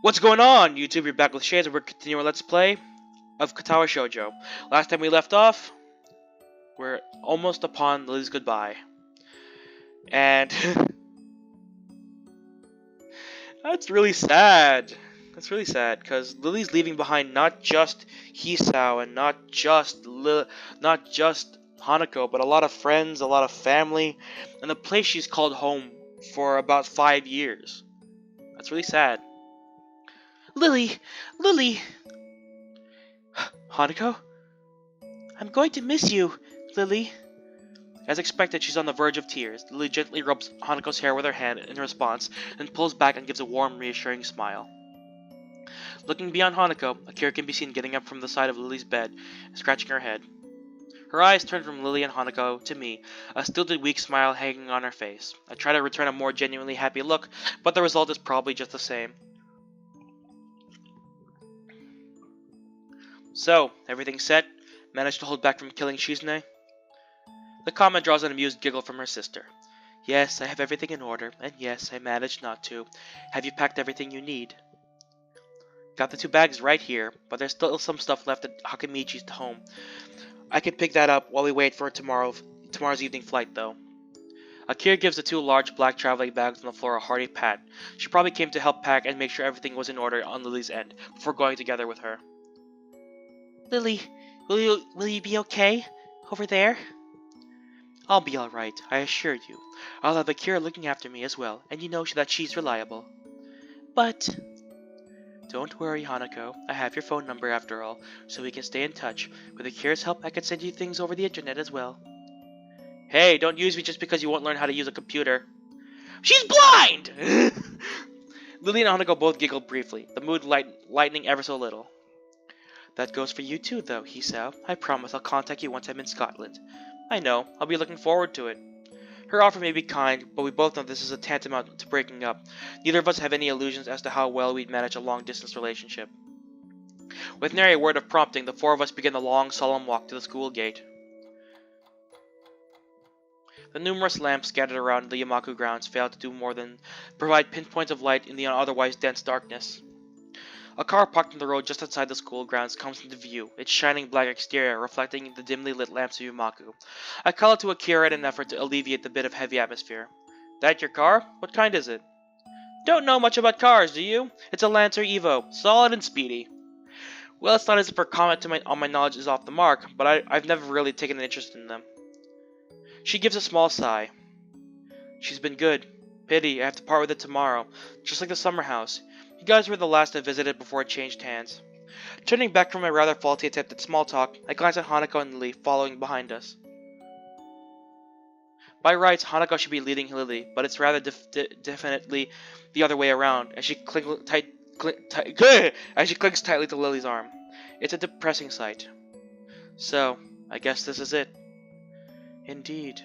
What's going on, YouTube? You're back with Shades, and we're continuing our Let's Play of Katawa Shoujo. Last time we left off, we're almost upon Lilly's goodbye. And that's really sad. That's really sad, because Lilly's leaving behind not just Hisao and not just Hanako, but a lot of friends, a lot of family, and the place she's called home for about 5 years. That's really sad. Lilly! Lilly! Hanako? I'm going to miss you, Lilly. As expected, she's on the verge of tears. Lilly gently rubs Hanako's hair with her hand in response, then pulls back and gives a warm, reassuring smile. Looking beyond Hanako, Akira can be seen getting up from the side of Lilly's bed and scratching her head. Her eyes turn from Lilly and Hanako to me, a stilted, weak smile hanging on her face. I try to return a more genuinely happy look, but the result is probably just the same. So, everything set? Managed to hold back from killing Shizune? The comment draws an amused giggle from her sister. Yes, I have everything in order, and yes, I managed not to. Have you packed everything you need? Got the 2 bags right here, but there's still some stuff left at Hakamichi's home. I can pick that up while we wait for tomorrow's evening flight, though. Akira gives the 2 large black traveling bags on the floor a hearty pat. She probably came to help pack and make sure everything was in order on Lily's end, before going together with her. Lilly, will you be okay? Over there? I'll be alright, I assure you. I'll have Akira looking after me as well, and you know that she's reliable. But... Don't worry, Hanako. I have your phone number after all, so we can stay in touch. With Akira's help, I can send you things over the internet as well. Hey, don't use me just because you won't learn how to use a computer. She's blind! Lilly and Hanako both giggled briefly, the mood lightening ever so little. That goes for you too, though, Hisao. I promise I'll contact you once I'm in Scotland. I know, I'll be looking forward to it. Her offer may be kind, but we both know this is a tantamount to breaking up. Neither of us have any illusions as to how well we'd manage a long-distance relationship. With nary a word of prompting, the 4 of us begin the long, solemn walk to the school gate. The numerous lamps scattered around the Yamaku grounds fail to do more than provide pinpoints of light in the otherwise dense darkness. A car parked on the road just outside the school grounds comes into view, its shining black exterior reflecting the dimly lit lamps of Yumaku. I call it to Akira in an effort to alleviate the bit of heavy atmosphere. That your car? What kind is it? Don't know much about cars, do you? It's a Lancer Evo, solid and speedy. Well, it's not as if her comment on my knowledge is off the mark, but I've never really taken an interest in them. She gives a small sigh. She's been good. Pity, I have to part with it tomorrow, just like the summer house. You guys were the last to visit it before it changed hands. Turning back from my rather faulty attempt at small talk, I glance at Hanako and Lilly following behind us. By rights, Hanako should be leading Lilly, but it's rather definitely the other way around, as she clings tightly to Lily's arm. It's a depressing sight. So, I guess this is it. Indeed.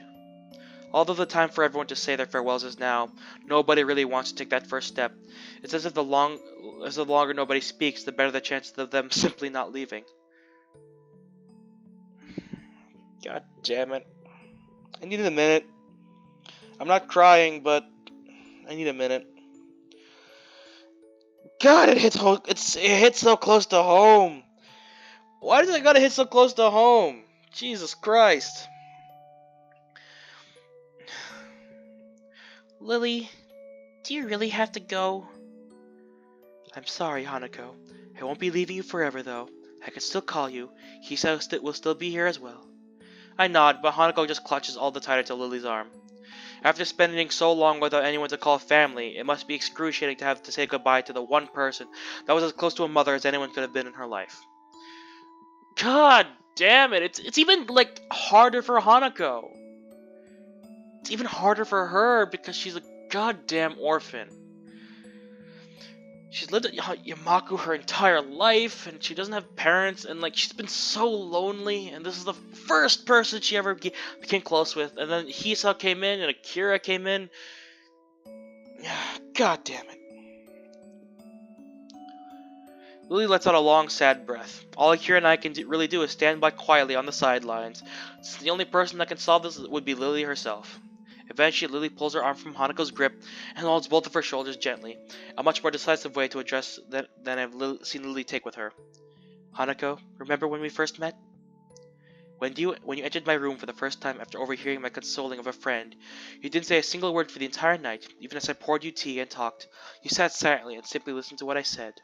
Although the time for everyone to say their farewells is now, nobody really wants to take that first step. It's as if the longer nobody speaks, the better the chances of them simply not leaving. God damn it. I need a minute. I'm not crying, but I need a minute. God, it hits so close to home. Why does it gotta hit so close to home? Jesus Christ. Lilly, do you really have to go? I'm sorry, Hanako. I won't be leaving you forever, though. I can still call you. Hisao will still be here as well. I nod, but Hanako just clutches all the tighter to Lily's arm. After spending so long without anyone to call family, it must be excruciating to have to say goodbye to the one person that was as close to a mother as anyone could have been in her life. God damn it! It's even, like, harder for Hanako. It's even harder for her because she's a goddamn orphan. She's lived at Yamaku her entire life, and she doesn't have parents, and like she's been so lonely, and this is the first person she ever became close with, and then Hisao came in, and Akira came in. God damn it. Lilly lets out a long, sad breath. All Akira and I can really do is stand by quietly on the sidelines, since the only person that can solve this would be Lilly herself. Eventually, Lily pulls her arm from Hanako's grip and holds both of her shoulders gently, a much more decisive way to address than I've seen Lily take with her. Hanako, remember when we first met? When you entered my room for the first time after overhearing my consoling of a friend, you didn't say a single word for the entire night, even as I poured you tea and talked. You sat silently and simply listened to what I said.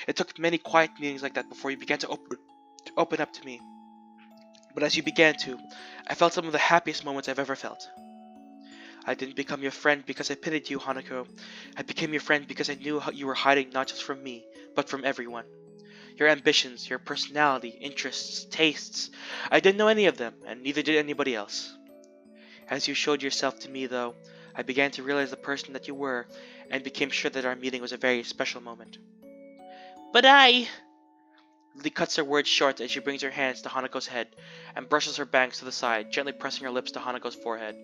It took many quiet meetings like that before you began to open up to me. But as you began to, I felt some of the happiest moments I've ever felt. I didn't become your friend because I pitied you, Hanako. I became your friend because I knew how you were hiding not just from me, but from everyone. Your ambitions, your personality, interests, tastes. I didn't know any of them, and neither did anybody else. As you showed yourself to me, though, I began to realize the person that you were, and became sure that our meeting was a very special moment. But Lily cuts her words short as she brings her hands to Hanako's head, and brushes her bangs to the side, gently pressing her lips to Hanako's forehead.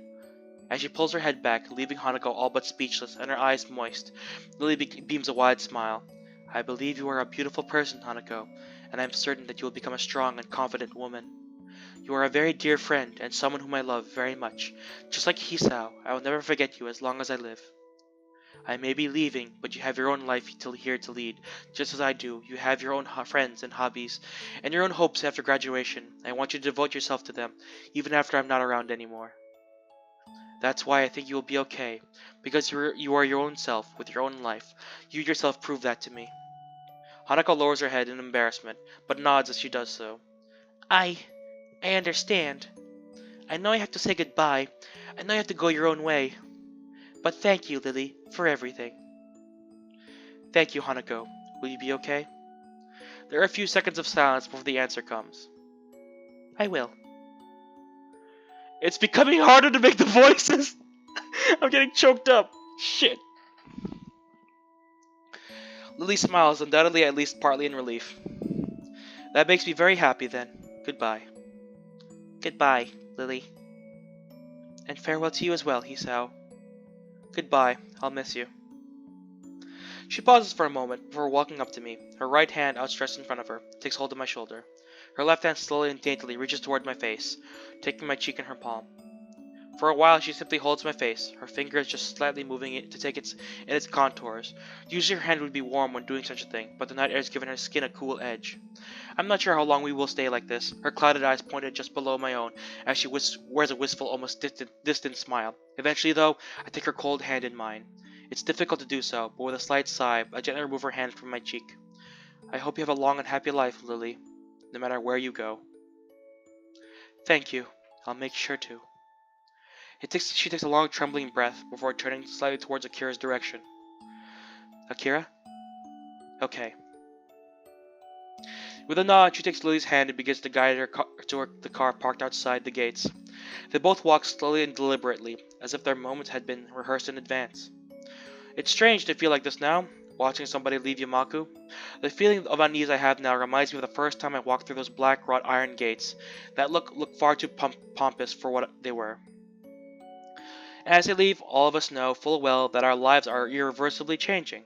As she pulls her head back, leaving Hanako all but speechless and her eyes moist, Lily beams a wide smile. I believe you are a beautiful person, Hanako, and I am certain that you will become a strong and confident woman. You are a very dear friend, and someone whom I love very much. Just like Hisao, I will never forget you as long as I live. I may be leaving, but you have your own life here to lead. Just as I do, you have your own friends and hobbies, and your own hopes after graduation. I want you to devote yourself to them, even after I'm not around anymore. That's why I think you will be okay, because you are your own self, with your own life. You yourself proved that to me. Hanako lowers her head in embarrassment, but nods as she does so. I understand. I know I have to say goodbye. I know you have to go your own way. But thank you, Lily, for everything. Thank you, Hanako. Will you be okay? There are a few seconds of silence before the answer comes. I will. It's becoming harder to make the voices. I'm getting choked up. Shit. Lily smiles, undoubtedly at least partly in relief. That makes me very happy then. Goodbye. Goodbye, Lily. And farewell to you as well, Hisao. Goodbye. I'll miss you. She pauses for a moment before walking up to me, her right hand outstretched in front of her, takes hold of my shoulder. Her left hand slowly and daintily reaches toward my face, taking my cheek in her palm. For a while she simply holds my face, her fingers just slightly moving it to take in its contours. Usually her hand would be warm when doing such a thing, but the night air has given her skin a cool edge. I'm not sure how long we will stay like this, her clouded eyes pointed just below my own, as she wears a wistful, almost distant smile. Eventually, though, I take her cold hand in mine. It's difficult to do so, but with a slight sigh, I gently remove her hand from my cheek. I hope you have a long and happy life, Lily, no matter where you go. Thank you. I'll make sure to. She takes a long, trembling breath before turning slightly towards Akira's direction. Akira? Okay. With a nod, she takes Lily's hand and begins to guide her to the car parked outside the gates. They both walk slowly and deliberately, as if their moments had been rehearsed in advance. It's strange to feel like this now, watching somebody leave Yamaku. The feeling of unease I have now reminds me of the first time I walked through those black wrought iron gates that look far too pompous for what they were. As they leave, all of us know full well that our lives are irreversibly changing.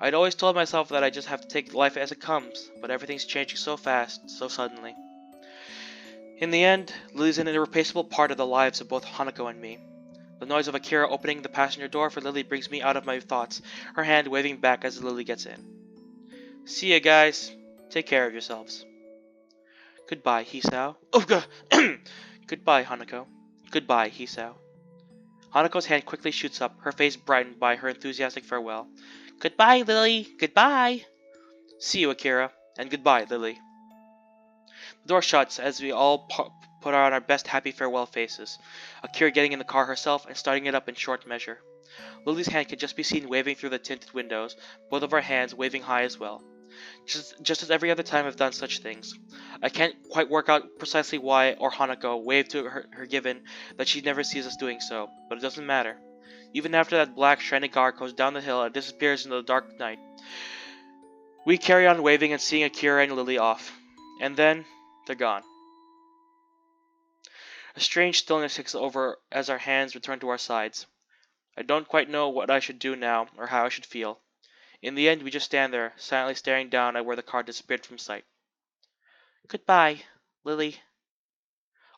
I'd always told myself that I just have to take life as it comes, but everything's changing so fast, so suddenly. In the end, Lily's an irreplaceable part of the lives of both Hanako and me. The noise of Akira opening the passenger door for Lily brings me out of my thoughts, her hand waving back as Lily gets in. See ya, guys. Take care of yourselves. Goodbye, Hisao. Oh, God. Goodbye, Hanako. Goodbye, Hisao. Hanako's hand quickly shoots up, her face brightened by her enthusiastic farewell. Goodbye, Lily. Goodbye. See you, Akira. And goodbye, Lily. The door shuts as we all put on our best happy farewell faces, Akira getting in the car herself and starting it up in short measure. Lily's hand could just be seen waving through the tinted windows, both of our hands waving high as well. Just as every other time I've done such things. I can't quite work out precisely why or Hanako waved to her given that she never sees us doing so, but it doesn't matter. Even after that black shiny car goes down the hill and disappears into the dark night, we carry on waving and seeing Akira and Lily off. And then, they're gone. A strange stillness takes over as our hands return to our sides. I don't quite know what I should do now, or how I should feel. In the end, we just stand there, silently staring down at where the car disappeared from sight. Goodbye, Lily.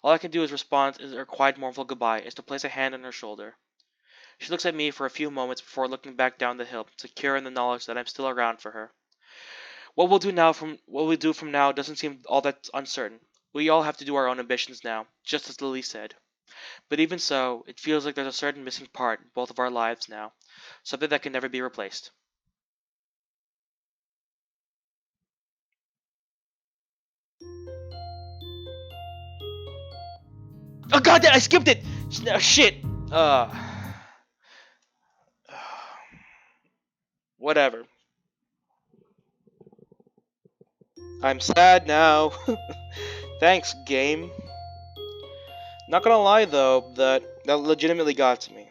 All I can do is respond in her quiet, mournful goodbye is to place a hand on her shoulder. She looks at me for a few moments before looking back down the hill, secure in the knowledge that I'm still around for her. What we do from now doesn't seem all that uncertain. We all have to do our own ambitions now, just as Lily said. But even so, it feels like there's a certain missing part in both of our lives now, something that can never be replaced. Oh god, I skipped it! Shit! Uh, whatever. I'm sad now. Thanks, game. Not gonna lie though, that legitimately got to me.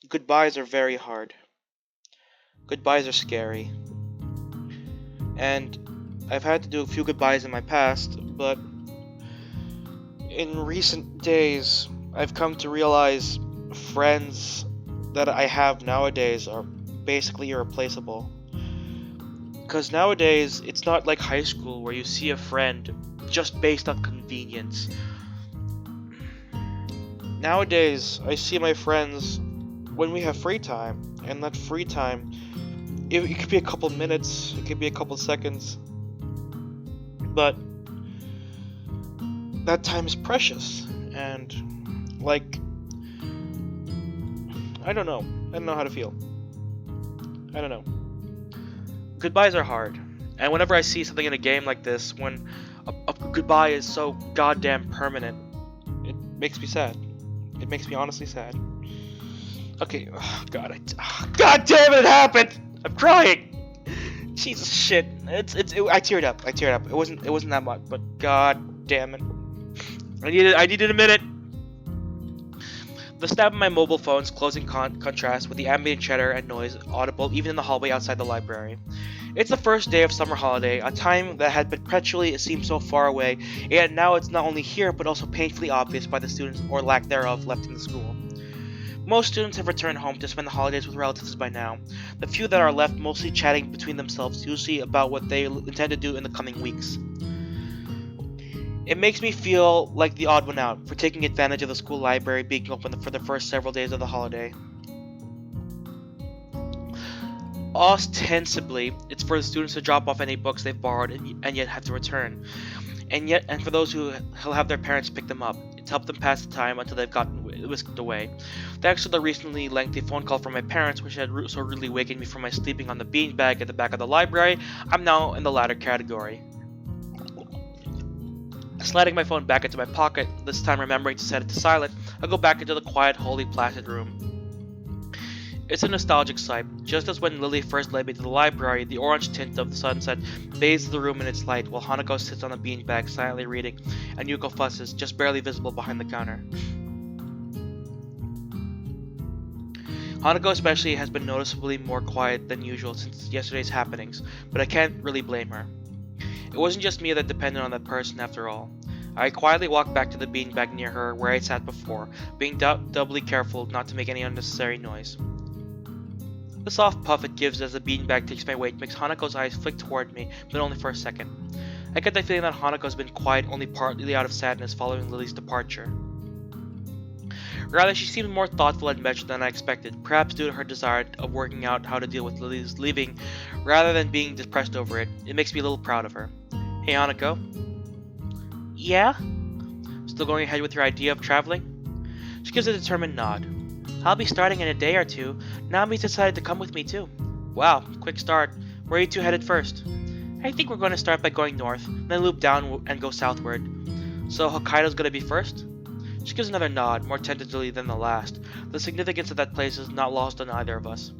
Goodbyes are very hard. Goodbyes are scary. And I've had to do a few goodbyes in my past, but in recent days, I've come to realize friends that I have nowadays are basically irreplaceable. Because nowadays, it's not like high school where you see a friend just based on convenience. Nowadays, I see my friends when we have free time, and that free time, it could be a couple minutes, it could be a couple seconds, but that time is precious, and, like, I don't know how to feel. I don't know. Goodbyes are hard, and whenever I see something in a game like this, when a goodbye is so goddamn permanent, it makes me sad. It makes me honestly sad. Okay, God damn it, happened! I'm crying! Jesus shit. I teared up. It wasn't that much, but god damn it. I needed a minute. The snap of my mobile phone's closing contrast with the ambient chatter and noise audible even in the hallway outside the library. It's the first day of summer holiday, a time that had perpetually seemed so far away, and now it's not only here but also painfully obvious by the students or lack thereof left in the school. Most students have returned home to spend the holidays with relatives by now, the few that are left mostly chatting between themselves, usually about what they intend to do in the coming weeks. It makes me feel like the odd one out for taking advantage of the school library being open for the first several days of the holiday. Ostensibly, it's for the students to drop off any books they've borrowed and yet have to return, and for those who will have their parents pick them up. It's helped them pass the time until they've gotten whisked away. Thanks to the recently lengthy phone call from my parents, which had so rudely wakened me from my sleeping on the beanbag at the back of the library, I'm now in the latter category. Sliding my phone back into my pocket, this time remembering to set it to silent, I go back into the quiet, holy, placid room. It's a nostalgic sight. Just as when Lily first led me to the library, the orange tint of the sunset bathes the room in its light, while Hanako sits on a beanbag silently reading, and Yuko fusses, just barely visible behind the counter. Hanako especially has been noticeably more quiet than usual since yesterday's happenings, but I can't really blame her. It wasn't just me that depended on that person after all. I quietly walked back to the beanbag near her where I sat before, being doubly careful not to make any unnecessary noise. The soft puff it gives as the beanbag takes my weight makes Hanako's eyes flick toward me, but only for a second. I get the feeling that Hanako's been quiet only partly out of sadness following Lily's departure. Rather, she seemed more thoughtful and measured than I expected, perhaps due to her desire of working out how to deal with Lily's leaving, rather than being depressed over it. It makes me a little proud of her. Hey Hanako? Yeah? Still going ahead with your idea of traveling? She gives a determined nod. I'll be starting in a day or two. Nami's decided to come with me too. Wow, quick start. Where are you two headed first? I think we're going to start by going north, then loop down and go southward. So Hokkaido's going to be first? She gives another nod, more tentatively than the last. The significance of that place is not lost on either of us.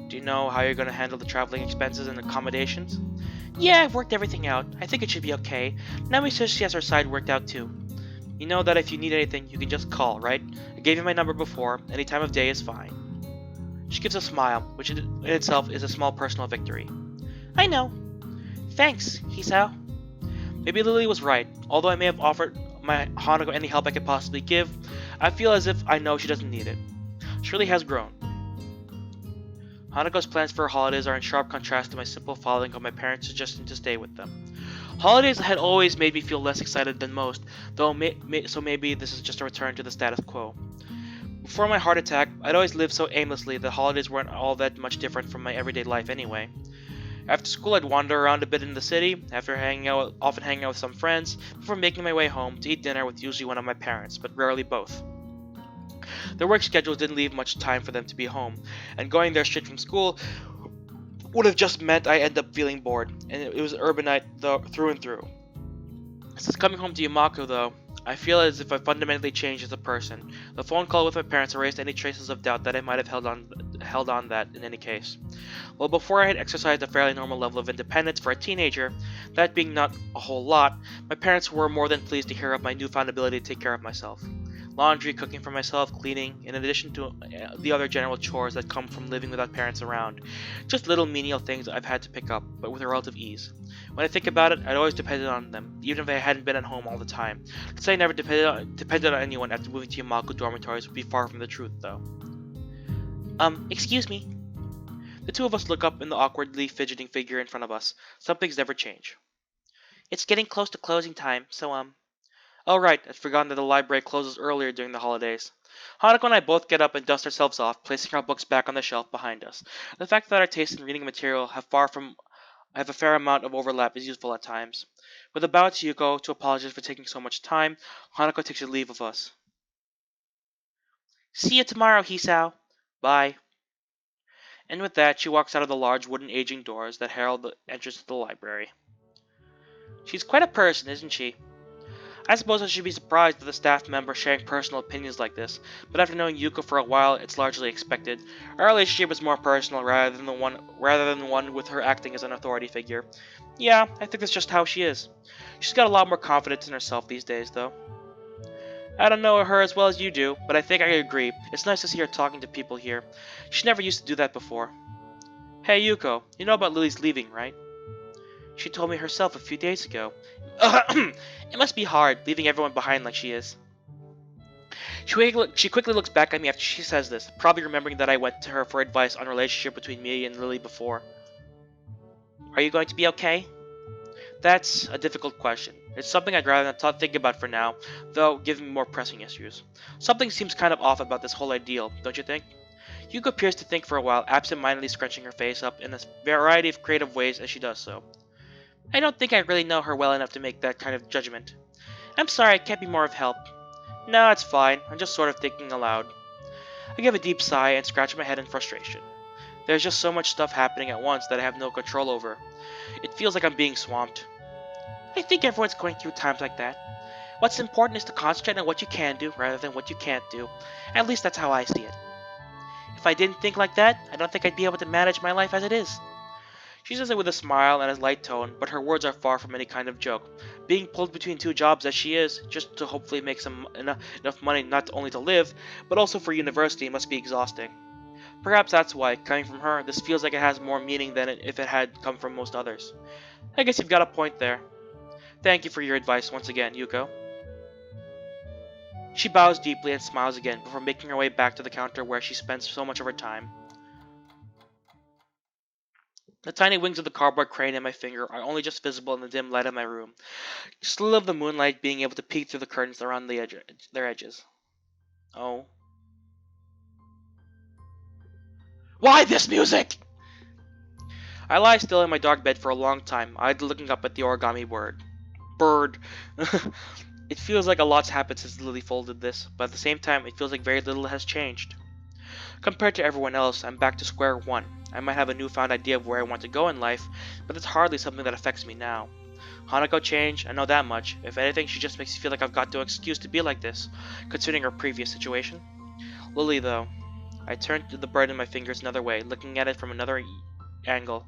Do you know how you're going to handle the traveling expenses and accommodations? Yeah, I've worked everything out. I think it should be okay. Nami says she has her side worked out too. You know that if you need anything, you can just call, right? I gave you my number before. Any time of day is fine. She gives a smile, which in itself is a small personal victory. I know. Thanks, Hisao. Maybe Lily was right. Although I may have offered my Hanako any help I could possibly give, I feel as if I know she doesn't need it. She really has grown. Hanako's plans for her holidays are in sharp contrast to my simple following of my parents' suggestion to stay with them. Holidays had always made me feel less excited than most, though so maybe this is just a return to the status quo. Before my heart attack, I'd always lived so aimlessly that holidays weren't all that much different from my everyday life anyway. After school, I'd wander around a bit in the city, often hanging out with some friends, before making my way home to eat dinner with usually one of my parents, but rarely both. Their work schedules didn't leave much time for them to be home, and going there straight from school would have just meant I end up feeling bored, and it was an urbanite through and through. Since coming home to Yamako, though, I feel as if I fundamentally changed as a person. The phone call with my parents erased any traces of doubt that I might have held on that in any case. Well, before I had exercised a fairly normal level of independence for a teenager, that being not a whole lot, my parents were more than pleased to hear of my newfound ability to take care of myself. Laundry, cooking for myself, cleaning, in addition to the other general chores that come from living without parents around. Just little menial things I've had to pick up, but with a relative ease. When I think about it, I'd always depended on them, even if I hadn't been at home all the time. To say I never depended on anyone after moving to Yamako dormitories would be far from the truth, though. Excuse me. The two of us look up in the awkwardly fidgeting figure in front of us. Some things never change. It's getting close to closing time, so, Oh right, I'd forgotten that the library closes earlier during the holidays. Hanako and I both get up and dust ourselves off, placing our books back on the shelf behind us. The fact that our tastes in reading material have a fair amount of overlap is useful at times. With a bow to Yuko to apologize for taking so much time, Hanako takes her leave of us. See you tomorrow, Hisao. Bye. And with that, she walks out of the large wooden aging doors that herald the entrance to the library. She's quite a person, isn't she? I suppose I should be surprised at a staff member sharing personal opinions like this, but after knowing Yuko for a while, it's largely expected. Our relationship is more personal rather than one with her acting as an authority figure. Yeah, I think that's just how she is. She's got a lot more confidence in herself these days, though. I don't know her as well as you do, but I think I agree. It's nice to see her talking to people here. She never used to do that before. Hey Yuko, you know about Lily's leaving, right? She told me herself a few days ago. It must be hard, leaving everyone behind like she is. She quickly looks back at me after she says this, probably remembering that I went to her for advice on the relationship between me and Lily before. Are you going to be okay? That's a difficult question. It's something I'd rather not think about for now, though given more pressing issues. Something seems kind of off about this whole ideal, don't you think? Yuko appears to think for a while, absent-mindedly scrunching her face up in a variety of creative ways as she does so. I don't think I really know her well enough to make that kind of judgment. I'm sorry, I can't be more of help. No, it's fine. I'm just sort of thinking aloud. I give a deep sigh and scratch my head in frustration. There's just so much stuff happening at once that I have no control over. It feels like I'm being swamped. I think everyone's going through times like that. What's important is to concentrate on what you can do rather than what you can't do. At least that's how I see it. If I didn't think like that, I don't think I'd be able to manage my life as it is. She says it with a smile and a light tone, but her words are far from any kind of joke. Being pulled between two jobs as she is, just to hopefully make enough money not only to live, but also for university must be exhausting. Perhaps that's why, coming from her, this feels like it has more meaning than if it had come from most others. I guess you've got a point there. Thank you for your advice once again, Yuko. She bows deeply and smiles again before making her way back to the counter where she spends so much of her time. The tiny wings of the cardboard crane in my finger are only just visible in the dim light of my room, just a little of the moonlight being able to peek through the curtains around their edges. Oh. Why this music? I lie still in my dark bed for a long time, idly looking up at the origami bird. It feels like a lot's happened since Lily folded this, but at the same time it feels like very little has changed. Compared to everyone else, I'm back to square one. I might have a newfound idea of where I want to go in life, but it's hardly something that affects me now. Hanako changed, I know that much. If anything, she just makes me feel like I've got no excuse to be like this, considering her previous situation. Lily, though. I turned the bird in my fingers another way, looking at it from another angle.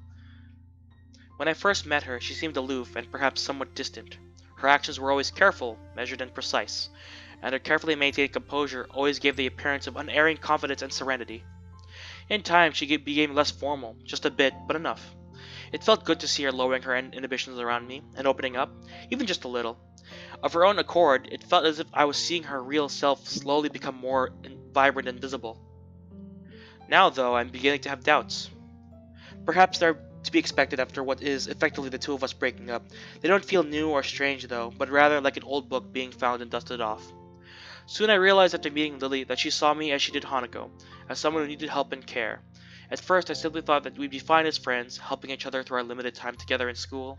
When I first met her, she seemed aloof and perhaps somewhat distant. Her actions were always careful, measured, and precise, and her carefully maintained composure always gave the appearance of unerring confidence and serenity. In time, she became less formal, just a bit, but enough. It felt good to see her lowering her inhibitions around me, and opening up, even just a little. Of her own accord, it felt as if I was seeing her real self slowly become more vibrant and visible. Now, though, I'm beginning to have doubts. Perhaps they're to be expected after what is effectively the two of us breaking up. They don't feel new or strange though, but rather like an old book being found and dusted off. Soon I realized after meeting Lily that she saw me as she did Hanako, as someone who needed help and care. At first I simply thought that we'd be fine as friends, helping each other through our limited time together in school.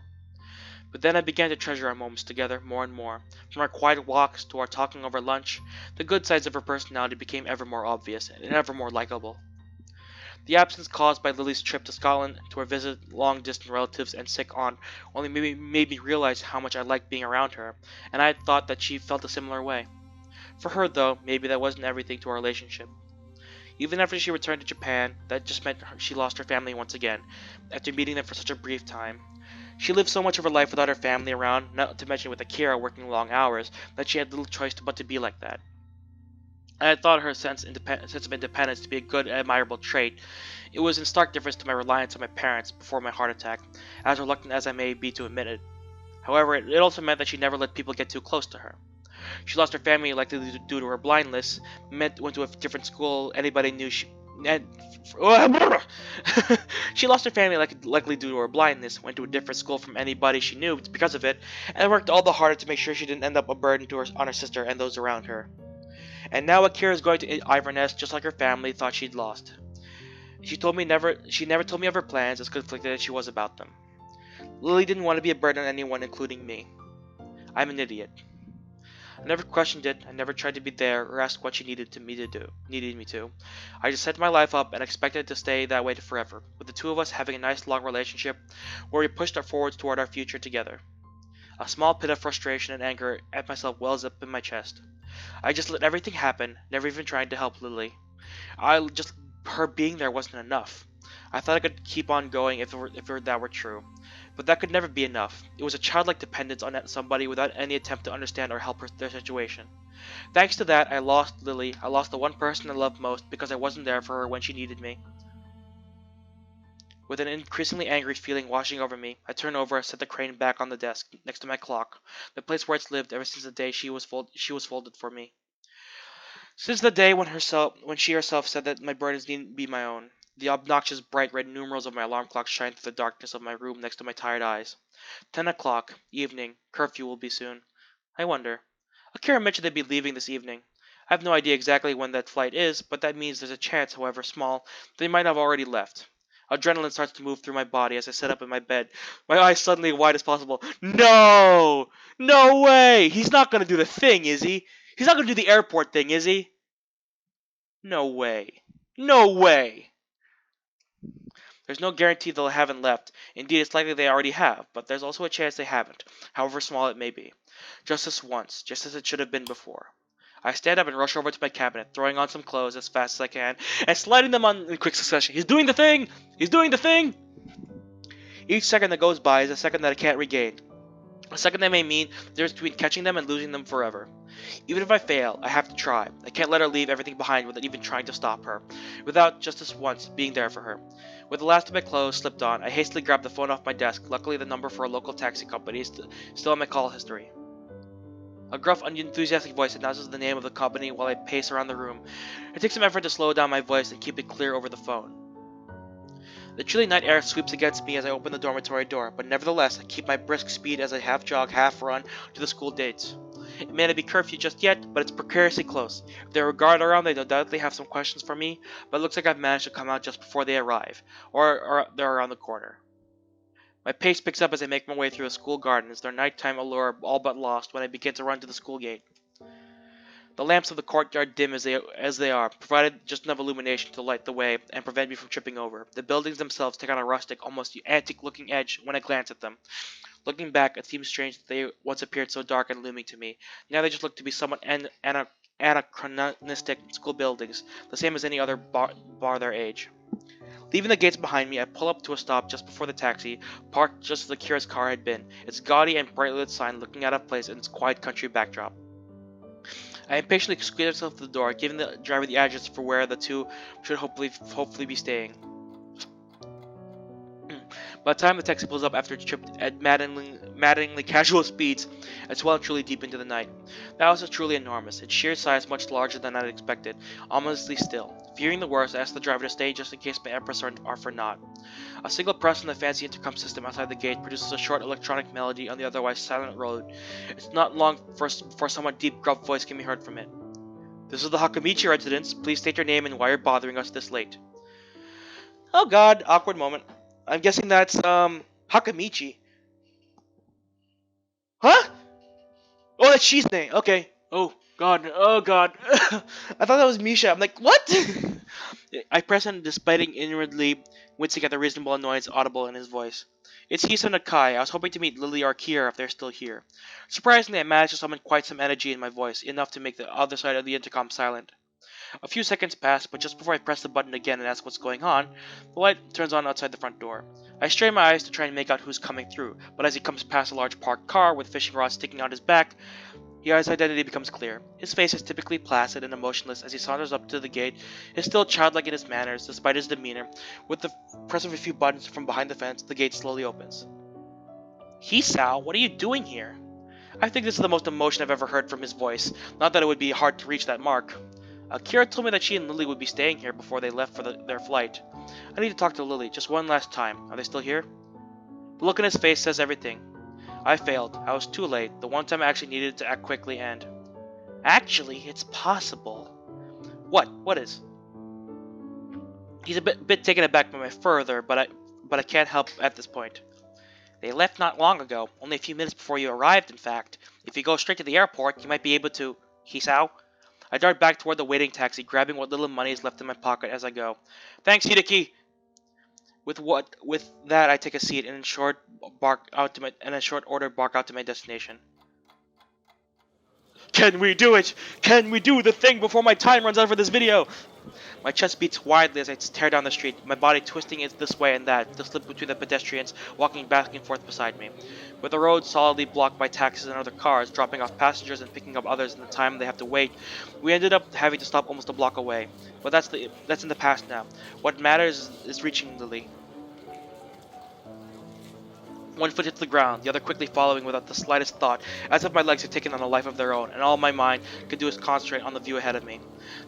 But then I began to treasure our moments together more and more. From our quiet walks to our talking over lunch, the good sides of her personality became ever more obvious and ever more likable. The absence caused by Lily's trip to Scotland to visit long-distance relatives and sick aunt only made me realize how much I liked being around her, and I had thought that she felt a similar way. For her, though, maybe that wasn't everything to our relationship. Even after she returned to Japan, that just meant she lost her family once again, after meeting them for such a brief time. She lived so much of her life without her family around, not to mention with Akira working long hours, that she had little choice but to be like that. I had thought her sense of independence to be a good, admirable trait. It was in stark difference to my reliance on my parents before my heart attack, as reluctant as I may be to admit it. However, it also meant that she never let people get too close to her. She lost her family likely due to her blindness, went to a different school anybody knew and, she lost her family likely due to her blindness, went to a different school from anybody she knew because of it, and worked all the harder to make sure she didn't end up a burden on her sister and those around her. And now Akira is going to Iverness just like her family thought she'd lost. She never told me of her plans, as conflicted as she was about them. Lily didn't want to be a burden on anyone, including me. I'm an idiot. I never questioned it, I never tried to be there or asked what she needed me to. I just set my life up and expected it to stay that way forever, with the two of us having a nice long relationship where we pushed our forwards toward our future together. A small pit of frustration and anger at myself wells up in my chest. I just let everything happen, never even trying to help Lily. Her being there wasn't enough. I thought I could keep on going if that were true. But that could never be enough. It was a childlike dependence on somebody without any attempt to understand or help their situation. Thanks to that, I lost Lily. I lost the one person I loved most because I wasn't there for her when she needed me. With an increasingly angry feeling washing over me, I turned over and set the crane back on the desk next to my clock, the place where it's lived ever since the day she was folded for me. Since the day when she herself said that my burdens needn't be my own. The obnoxious bright red numerals of my alarm clock shine through the darkness of my room next to my tired eyes. 10 o'clock, evening, curfew will be soon. I wonder. Akira mentioned they'd be leaving this evening. I have no idea exactly when that flight is, but that means there's a chance, however small, they might have already left. Adrenaline starts to move through my body as I sit up in my bed, my eyes suddenly wide as possible. No! No way! He's not gonna do the thing, is he? He's not gonna do the airport thing, is he? No way. No way! There's no guarantee they'll haven't left. Indeed, it's likely they already have, but there's also a chance they haven't, however small it may be. Just this once, just as it should have been before. I stand up and rush over to my cabinet, throwing on some clothes as fast as I can, and sliding them on in quick succession. He's doing the thing! He's doing the thing! Each second that goes by is a second that I can't regain. A second that may mean the difference between catching them and losing them forever. Even if I fail, I have to try. I can't let her leave everything behind without even trying to stop her, without just this once being there for her. With the last of my clothes slipped on, I hastily grabbed the phone off my desk. Luckily, the number for a local taxi company is still in my call history. A gruff, unenthusiastic voice announces the name of the company while I pace around the room. It takes some effort to slow down my voice and keep it clear over the phone. The chilly night air sweeps against me as I open the dormitory door, but nevertheless, I keep my brisk speed as I half jog, half run to the school dates. It may not be curfew just yet, but it's precariously close. If there are guards around, they undoubtedly have some questions for me, but it looks like I've managed to come out just before they arrive, or they're around the corner. My pace picks up as I make my way through the school gardens, their nighttime allure all but lost when I begin to run to the school gate. The lamps of the courtyard dim as they are, provided just enough illumination to light the way and prevent me from tripping over. The buildings themselves take on a rustic, almost antique-looking edge when I glance at them. Looking back, it seems strange that they once appeared so dark and looming to me. Now they just look to be somewhat anachronistic school buildings, the same as any other bar their age. Leaving the gates behind me, I pull up to a stop just before the taxi, parked just as Akira's car had been, its gaudy and brightly lit sign looking out of place in its quiet country backdrop. I impatiently squeeze myself to the door, giving the driver the address for where the two should hopefully be staying. By the time the taxi pulls up after its trip at maddeningly casual speeds, it's well and truly deep into the night. The house is truly enormous, its sheer size much larger than I'd expected, ominously still. Fearing the worst, I asked the driver to stay just in case my empress are for naught. A single press on the fancy intercom system outside the gate produces a short electronic melody on the otherwise silent road. It's not long before someone's deep, gruff voice can be heard from it. "This is the Hakamichi residence. Please state your name and why you're bothering us this late." Oh god, awkward moment. I'm guessing that's, Hakamichi. Huh? Oh, that's Shizune. Okay. Oh god. Oh god. I thought that was Misha. I'm like, what? I press on, despite inwardly wincing at the reasonable annoyance audible in his voice. "It's Hisa Nakai. I was hoping to meet Lilly or Kira if they're still here." Surprisingly, I managed to summon quite some energy in my voice, enough to make the other side of the intercom silent. A few seconds pass, but just before I press the button again and ask what's going on, the light turns on outside the front door. I strain my eyes to try and make out who's coming through, but as he comes past a large parked car with fishing rods sticking out his back, his identity becomes clear. His face is typically placid and emotionless as he saunters up to the gate, is still childlike in his manners despite his demeanor. With the press of a few buttons from behind the fence, the gate slowly opens. "Hisao, what are you doing here?" I think this is the most emotion I've ever heard from his voice, not that it would be hard to reach that mark. Kira told me that she and Lilly would be staying here before they left for their flight. I need to talk to Lilly, just one last time. Are they still here? The look in his face says everything. I failed. I was too late. The one time I actually needed to act quickly and... Actually, it's possible. What? What is? He's a bit taken aback by my further, but I can't help at this point. They left not long ago, only a few minutes before you arrived, in fact. If you go straight to the airport, you might be able to... Hisao? I dart back toward the waiting taxi, grabbing what little money is left in my pocket as I go. "Thanks, Hideki!" With that, I take a seat and in short order bark out to my destination. Can we do it? Can we do the thing before my time runs out for this video? My chest beats wildly as I tear down the street, my body twisting it this way and that to slip between the pedestrians walking back and forth beside me. With the road solidly blocked by taxis and other cars, dropping off passengers and picking up others in the time they have to wait, we ended up having to stop almost a block away. But that's in the past now. What matters is reaching Lilly. One foot hits the ground, the other quickly following without the slightest thought, as if my legs had taken on a life of their own, and all my mind could do is concentrate on the view ahead of me.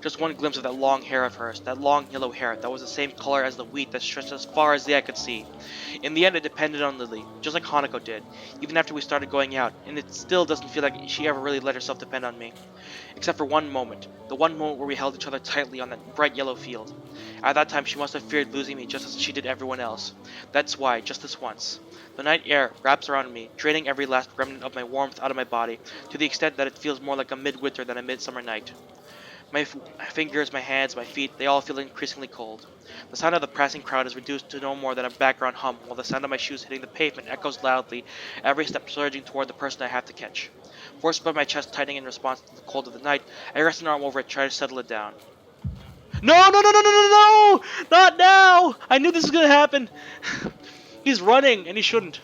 Just one glimpse of that long hair of hers, that long yellow hair that was the same color as the wheat that stretched as far as the eye could see. In the end, it depended on Lilly, just like Hanako did, even after we started going out, and it still doesn't feel like she ever really let herself depend on me. Except for one moment, the one moment where we held each other tightly on that bright yellow field. At that time, she must have feared losing me just as she did everyone else. That's why, just this once. The night air wraps around me, draining every last remnant of my warmth out of my body, to the extent that it feels more like a midwinter than a midsummer night. My fingers, my hands, my feet, they all feel increasingly cold. The sound of the passing crowd is reduced to no more than a background hum, while the sound of my shoes hitting the pavement echoes loudly, every step surging toward the person I have to catch. Forced by my chest tightening in response to the cold of the night, I rest an arm over it, try to settle it down. No, no, no, no, no, no, no! Not now! I knew this was gonna happen! He's running, and he shouldn't.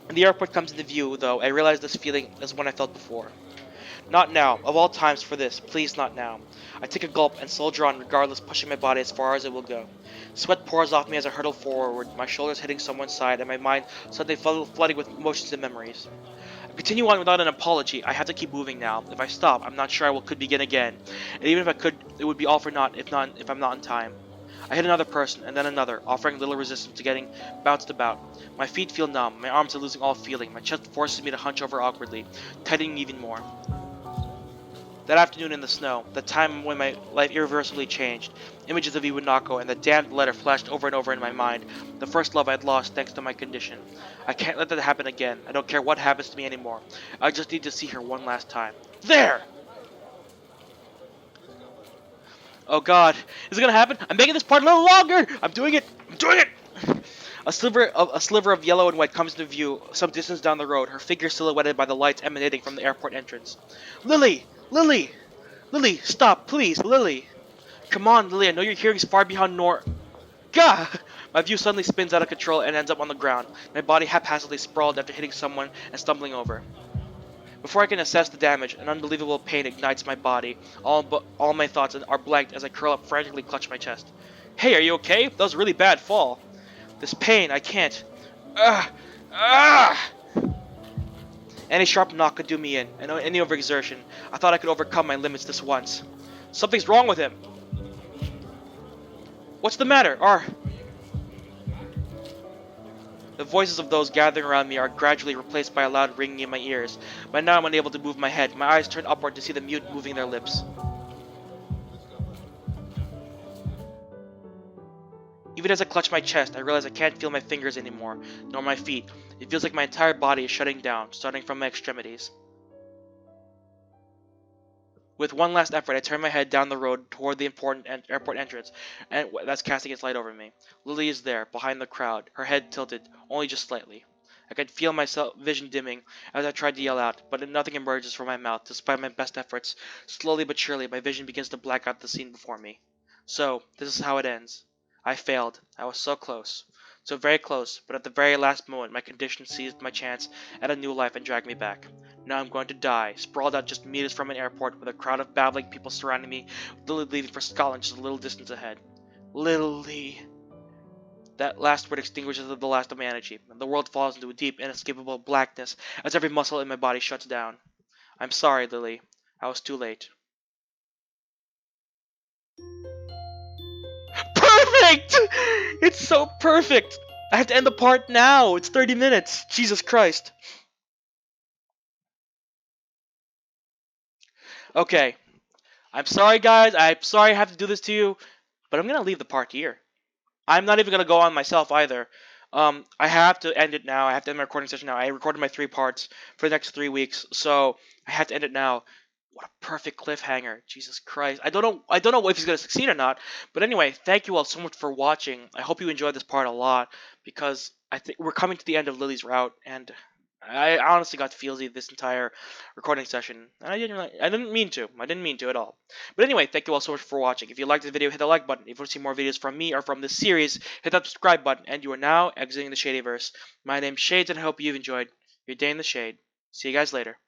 When the airport comes into view, though, I realize this feeling is one I felt before. Not now. Of all times for this, please not now. I take a gulp and soldier on regardless, pushing my body as far as it will go. Sweat pours off me as I hurtle forward, my shoulders hitting someone's side and my mind suddenly flooding with emotions and memories. I continue on without an apology. I have to keep moving now. If I stop, I'm not sure I could begin again. And even if I could, it would be all for naught if I'm not in time. I hit another person, and then another, offering little resistance to getting bounced about. My feet feel numb, my arms are losing all feeling, my chest forces me to hunch over awkwardly, tightening even more. That afternoon in the snow, the time when my life irreversibly changed, images of Iwanako and the damned letter flashed over and over in my mind, the first love I'd lost thanks to my condition. I can't let that happen again. I don't care what happens to me anymore. I just need to see her one last time. There! Oh god, is it gonna happen? I'm making this part a little longer! I'm doing it! I'm doing it! A sliver of yellow and white comes into view some distance down the road, her figure silhouetted by the lights emanating from the airport entrance. Lilly! Lilly! Lilly, stop, please, Lilly! Come on, Lilly, I know your hearing's far beyond Gah! My view suddenly spins out of control and ends up on the ground, my body haphazardly sprawled after hitting someone and stumbling over. Before I can assess the damage, an unbelievable pain ignites my body. All my thoughts are blanked as I curl up frantically clutch my chest. Hey, are you okay? That was a really bad fall. This pain, I can't. Ah! Ah! Any sharp knock could do me in, and any overexertion. I thought I could overcome my limits this once. Something's wrong with him. What's the matter? The voices of those gathering around me are gradually replaced by a loud ringing in my ears. By now I'm unable to move my head. My eyes turn upward to see the mute moving their lips. Even as I clutch my chest, I realize I can't feel my fingers anymore, nor my feet. It feels like my entire body is shutting down, starting from my extremities. With one last effort, I turn my head down the road toward the important airport entrance, and that's casting its light over me. Lilly is there, behind the crowd, her head tilted, only just slightly. I could feel my vision dimming as I tried to yell out, but nothing emerges from my mouth despite my best efforts. Slowly but surely, my vision begins to black out the scene before me. So, this is how it ends. I failed. I was so close. So very close, but at the very last moment, my condition seized my chance at a new life and dragged me back. Now I'm going to die, sprawled out just meters from an airport with a crowd of babbling people surrounding me, with Lily leaving for Scotland just a little distance ahead. Lily. That last word extinguishes the last of my energy, and the world falls into a deep, inescapable blackness as every muscle in my body shuts down. I'm sorry, Lily. I was too late. Perfect! It's so perfect! I have to end the part now! It's 30 minutes! Jesus Christ. Okay. I'm sorry, guys. I'm sorry I have to do this to you, but I'm gonna leave the part here. I'm not even gonna go on myself either. I have to end it now. I have to end my recording session now. I recorded my 3 parts for the next 3 weeks, so I have to end it now. What a perfect cliffhanger! Jesus Christ! I don't know. I don't know if he's gonna succeed or not. But anyway, thank you all so much for watching. I hope you enjoyed this part a lot because I think we're coming to the end of Lily's route, and I honestly got feelsy this entire recording session. And I didn't mean to. I didn't mean to at all. But anyway, thank you all so much for watching. If you liked this video, hit the like button. If you want to see more videos from me or from this series, hit that subscribe button. And you are now exiting the Shadyverse. My name's Shades, and I hope you've enjoyed your day in the shade. See you guys later.